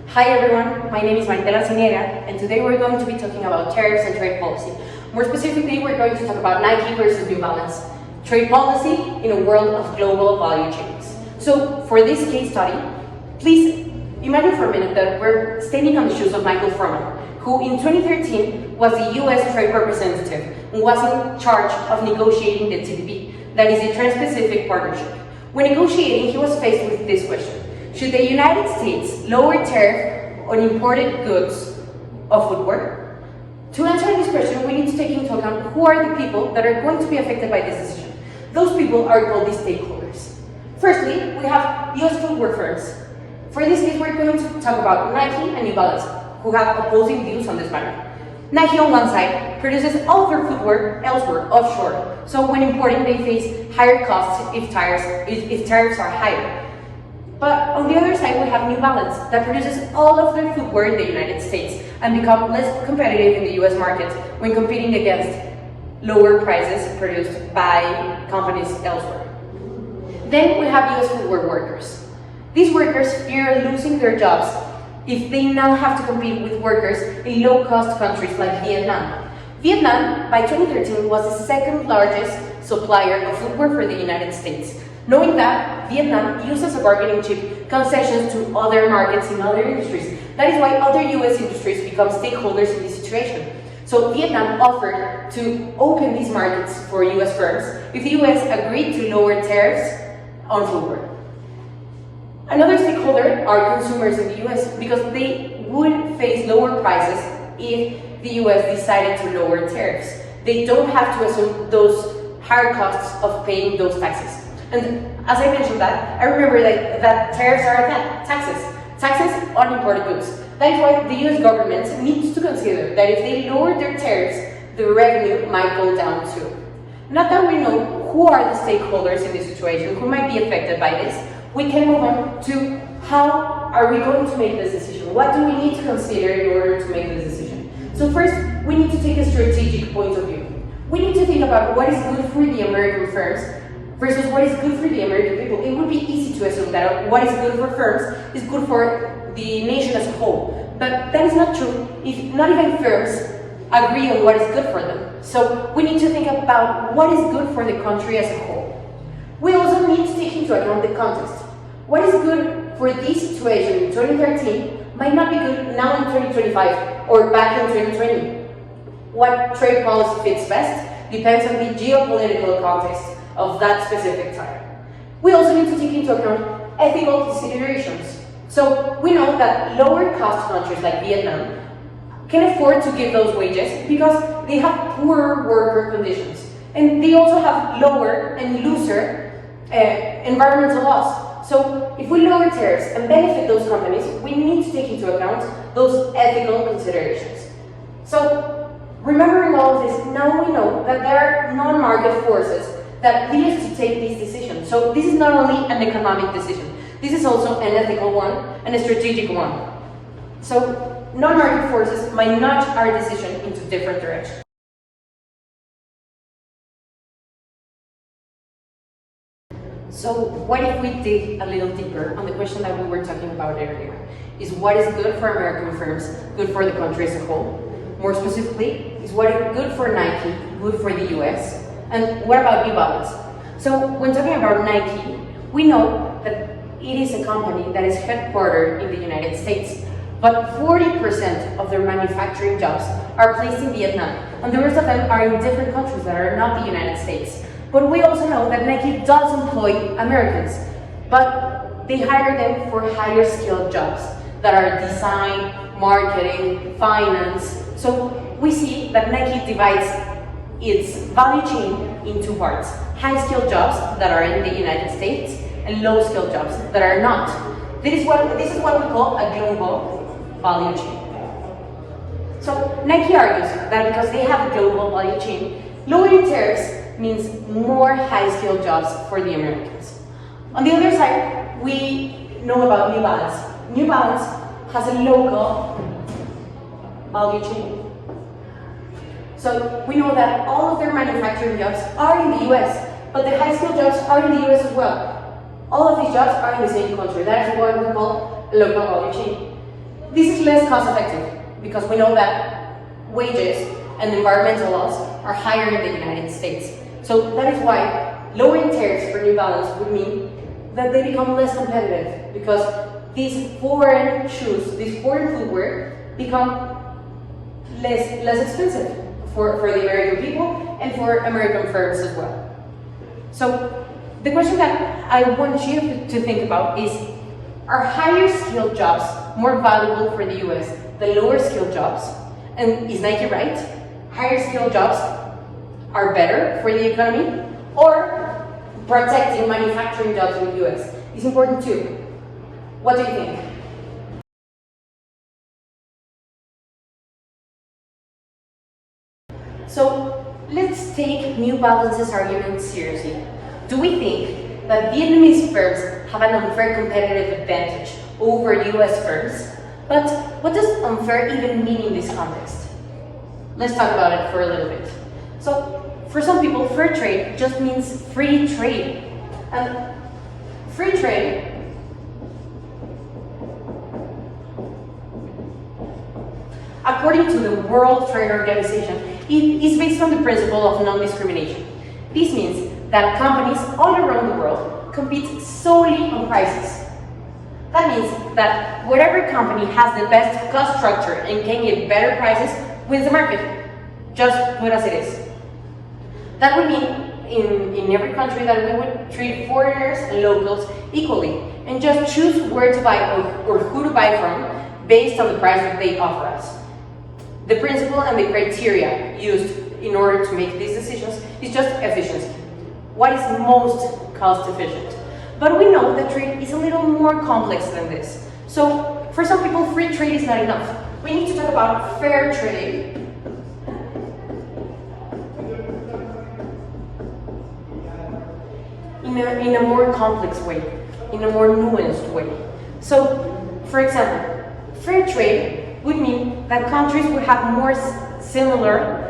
Hi everyone, my name is Maritela Arciniega, and today we're going to be talking about tariffs and trade policy. More specifically, we're going to talk about Nike versus New Balance, trade policy in a world of global value chains. So for this case study, please imagine for a minute that we're standing on the shoes of Michael Froman, who in 2013 was the US trade representative and was in charge of negotiating the TPP, that is the Trans-Pacific Partnership. When negotiating, he was faced with this question: should the United States lower tariff on imported goods of footwear? To answer this question, we need to take into account who are the people that are going to be affected by this decision. Those people are called the stakeholders. Firstly, we have US footwear firms. For this case, we're going to talk about Nike and New Balance, who have opposing views on this matter. Nike on one side produces all of their footwear elsewhere, offshore. So when importing, they face higher costs if tariffs are higher. But on the other side, we have New Balance that produces all of their footwear in the United States and become less competitive in the US market when competing against lower prices produced by companies elsewhere. Then we have US footwear workers. These workers fear losing their jobs if they now have to compete with workers in low-cost countries like Vietnam. Vietnam, by 2013, was the second largest supplier of footwear for the United States. Knowing that, Vietnam used as a bargaining chip concessions to other markets in other industries. That is why other US industries become stakeholders in this situation. So Vietnam offered to open these markets for US firms if the US agreed to lower tariffs on footwear. Another stakeholder are consumers in the US because they would face lower prices if the US decided to lower tariffs. They don't have to assume those higher costs of paying those taxes. And as I mentioned that, I remember that tariffs are taxes on imported goods. That is why the US government needs to consider that if they lower their tariffs, the revenue might go down too. Now that we know who are the stakeholders in this situation, who might be affected by this, we can move on to how are we going to make this decision? What do we need to consider in order to make this decision? So first, we need to take a strategic point of view. We need to think about what is good for the American firms versus what is good for the American people. It would be easy to assume that what is good for firms is good for the nation as a whole. But that is not true if not even firms agree on what is good for them. So we need to think about what is good for the country as a whole. We also need to take into account the context. What is good for this situation in 2013 might not be good now in 2025 or back in 2020. What trade policy fits best depends on the geopolitical context of that specific time. We also need to take into account ethical considerations. So we know that lower cost countries like Vietnam can afford to give those wages because they have poorer worker conditions. And they also have lower and looser environmental laws. So if we lower tariffs and benefit those companies, we need to take into account those ethical considerations. So remembering all of this, now we know that there are non-market forces that lead us to take these decisions. So this is not only an economic decision, this is also an ethical one and a strategic one. So non-market forces might nudge our decision into different directions. So what if we dig a little deeper on the question that we were talking about earlier? Is what is good for American firms good for the country as a whole? More specifically, is what is good for Nike good for the US? And what about New Balance? So when talking about Nike, we know that it is a company that is headquartered in the United States, but 40% of their manufacturing jobs are placed in Vietnam, and the rest of them are in different countries that are not the United States. But we also know that Nike does employ Americans, but they hire them for higher skilled jobs that are design, marketing, finance. So we see that Nike divides its value chain in two parts: high-skilled jobs that are in the United States and low-skilled jobs that are not. This is what we call a global value chain. So Nike argues that because they have a global value chain, lowering tariffs means more high-skilled jobs for the Americans. On the other side, we know about New Balance. New Balance has a local value chain. So we know that all of their manufacturing jobs are in the US, but the high-skilled jobs are in the US as well. All of these jobs are in the same country. That is what we call a local value chain. This is less cost effective because we know that wages and environmental laws are higher in the United States. So that is why lowering tariffs for New Balance would mean that they become less competitive because these foreign shoes, these foreign footwear become less expensive for the American people and for American firms as well. So the question that I want you to think about is, are higher skilled jobs more valuable for the US than lower skilled jobs? And is Nike right? Higher skilled jobs are better for the economy, or protecting manufacturing jobs in the US is important too? What do you think? So let's take New Balance's argument seriously. Do we think that Vietnamese firms have an unfair competitive advantage over US firms? But what does unfair even mean in this context? Let's talk about it for a little bit. So for some people, fair trade just means free trade. And free trade according to the World Trade Organization, it is based on the principle of non-discrimination. This means that companies all around the world compete solely on prices. That means that whatever company has the best cost structure and can get better prices wins the market. Just put as it is. That would mean in every country that we would treat foreigners and locals equally and just choose where to buy or who to buy from based on the price that they offer us. The principle and the criteria used in order to make these decisions is just efficiency. What is most cost efficient? But we know that trade is a little more complex than this. So for some people, free trade is not enough. We need to talk about fair trade. In a more complex way, in a more nuanced way. So, for example, fair trade would mean that countries would have more similar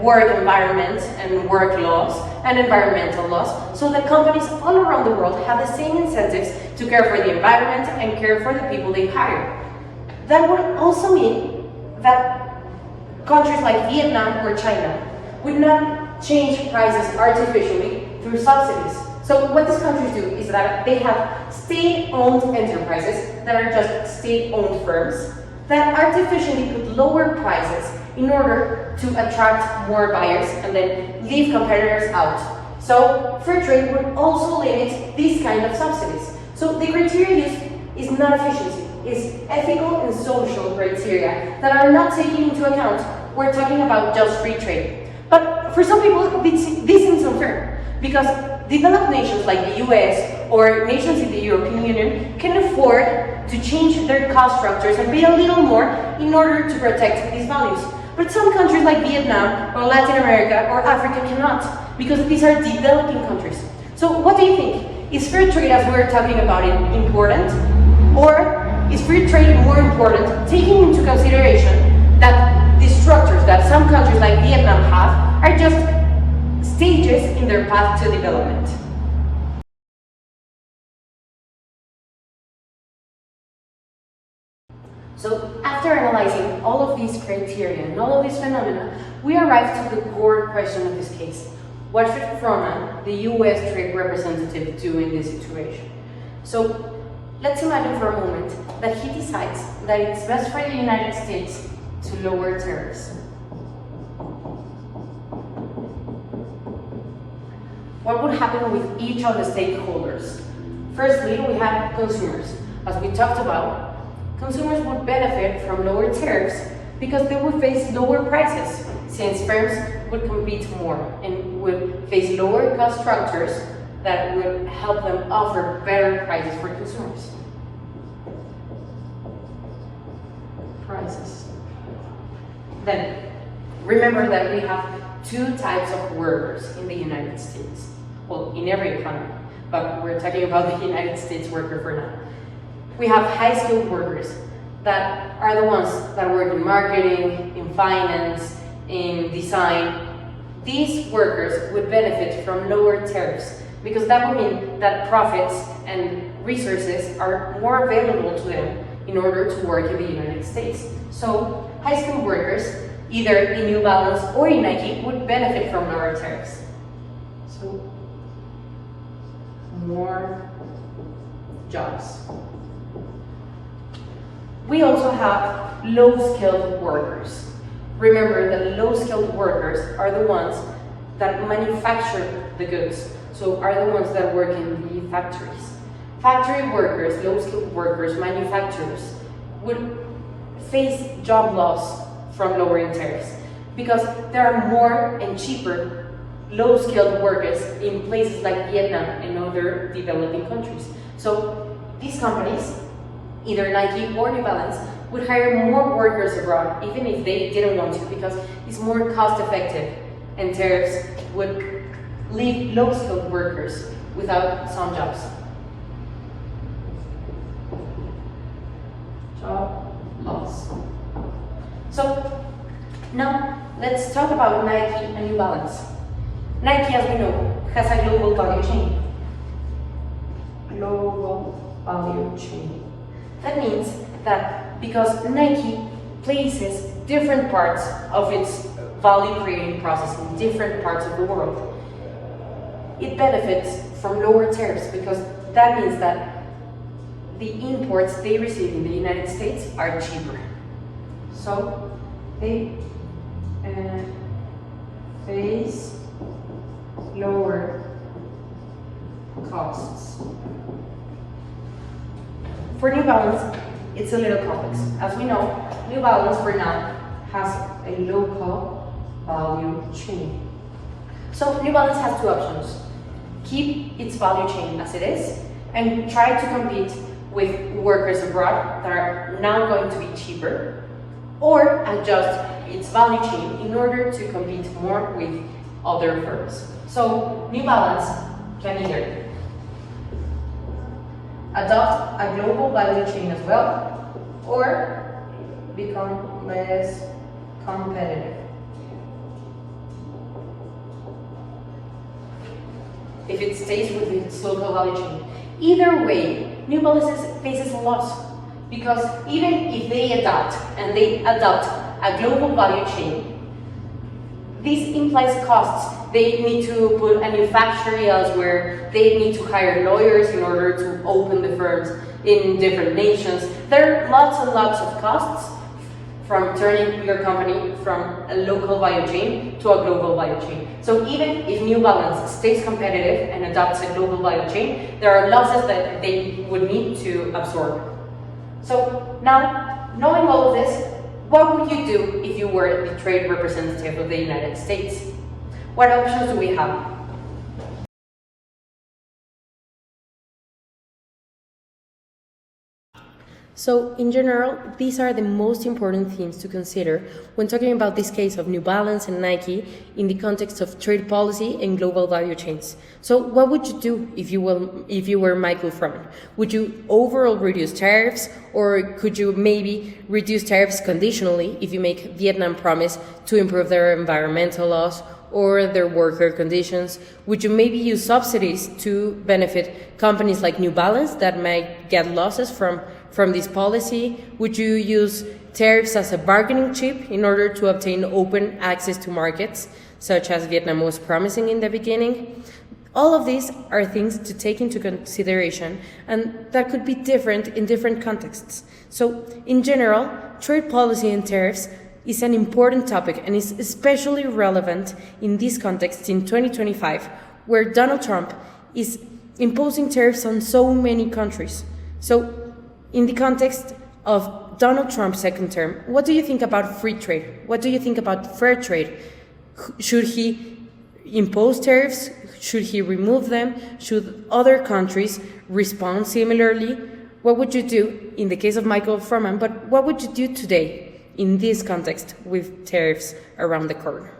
work environments and work laws and environmental laws, so that companies all around the world have the same incentives to care for the environment and care for the people they hire. That would also mean that countries like Vietnam or China would not change prices artificially through subsidies. So what these countries do is that they have state-owned enterprises that are just state-owned firms that artificially put lower prices in order to attract more buyers and then leave competitors out. So fair trade would also limit these kind of subsidies. So the criteria used is not efficiency, it's ethical and social criteria that are not taken into account. We're talking about just free trade. But for some people, this seems unfair because developed nations like the US or nations in the European Union can afford to change their cost structures and pay a little more in order to protect these values. But some countries like Vietnam or Latin America or Africa cannot, because these are developing countries. So what do you think? Is fair trade, as we're talking about it, important? Or is free trade more important, taking into consideration that the structures that some countries like Vietnam have are just stages in their path to development? So after analyzing all of these criteria and all of these phenomena, we arrived to the core question of this case. What should Froman, the US trade representative, do in this situation? So let's imagine for a moment that he decides that it's best for the United States to lower tariffs. What would happen with each of the stakeholders? Firstly, we have consumers. As we talked about, consumers would benefit from lower tariffs because they would face lower prices, since firms would compete more and would face lower cost structures that would help them offer better prices for consumers. Prices. Then, remember that we have two types of workers in the United States. Well, in every economy, but we're talking about the United States worker for now. We have high-skilled workers that are the ones that work in marketing, in finance, in design. These workers would benefit from lower tariffs because that would mean that profits and resources are more available to them in order to work in the United States. So high skilled workers, either in New Balance or in Nike, would benefit from lower tariffs. So more jobs. We also have low-skilled workers. Remember that low-skilled workers are the ones that manufacture the goods, so are the ones that work in the factories. Factory workers, low-skilled workers, manufacturers would face job loss from lowering tariffs because there are more and cheaper low-skilled workers in places like Vietnam and other developing countries. So these companies, either Nike or New Balance, would hire more workers abroad, even if they didn't want to, because it's more cost-effective, and tariffs would leave low-skilled workers without some jobs. Job loss. So now let's talk about Nike and New Balance. Nike, as we know, has a global value chain. Global value chain. That means that because Nike places different parts of its value creating process in different parts of the world, it benefits from lower tariffs because that means that the imports they receive in the United States are cheaper. So they face lower costs. For New Balance, it's a little complex. As we know, New Balance for now has a local value chain. So New Balance has two options. Keep its value chain as it is and try to compete with workers abroad that are now going to be cheaper, or adjust its value chain in order to compete more with other firms. So New Balance can either adopt a global value chain as well, or become less competitive. If it stays with its local value chain. Either way, New Balance faces a loss because even if they adopt a global value chain, this implies costs. They need to put a new factory elsewhere, they need to hire lawyers in order to open the firms in different nations. There are lots and lots of costs from turning your company from a local value chain to a global value chain. So even if New Balance stays competitive and adopts a global value chain, there are losses that they would need to absorb. So now, knowing all of this, what would you do if you were the trade representative of the United States? What options do we have? So, in general, these are the most important themes to consider when talking about this case of New Balance and Nike in the context of trade policy and global value chains. So, what would you do if you were Michael Froman? Would you overall reduce tariffs, or could you maybe reduce tariffs conditionally if you make Vietnam promise to improve their environmental laws or their worker conditions? Would you maybe use subsidies to benefit companies like New Balance that might get losses from this policy? Would you use tariffs as a bargaining chip in order to obtain open access to markets, such as Vietnam was promising in the beginning? All of these are things to take into consideration, and that could be different in different contexts. So, in general, trade policy and tariffs is an important topic and is especially relevant in this context in 2025, where Donald Trump is imposing tariffs on so many countries. So, in the context of Donald Trump's second term, what do you think about free trade? What do you think about fair trade? Should he impose tariffs? Should he remove them? Should other countries respond similarly? What would you do in the case of Michael Froman, but what would you do today in this context with tariffs around the corner?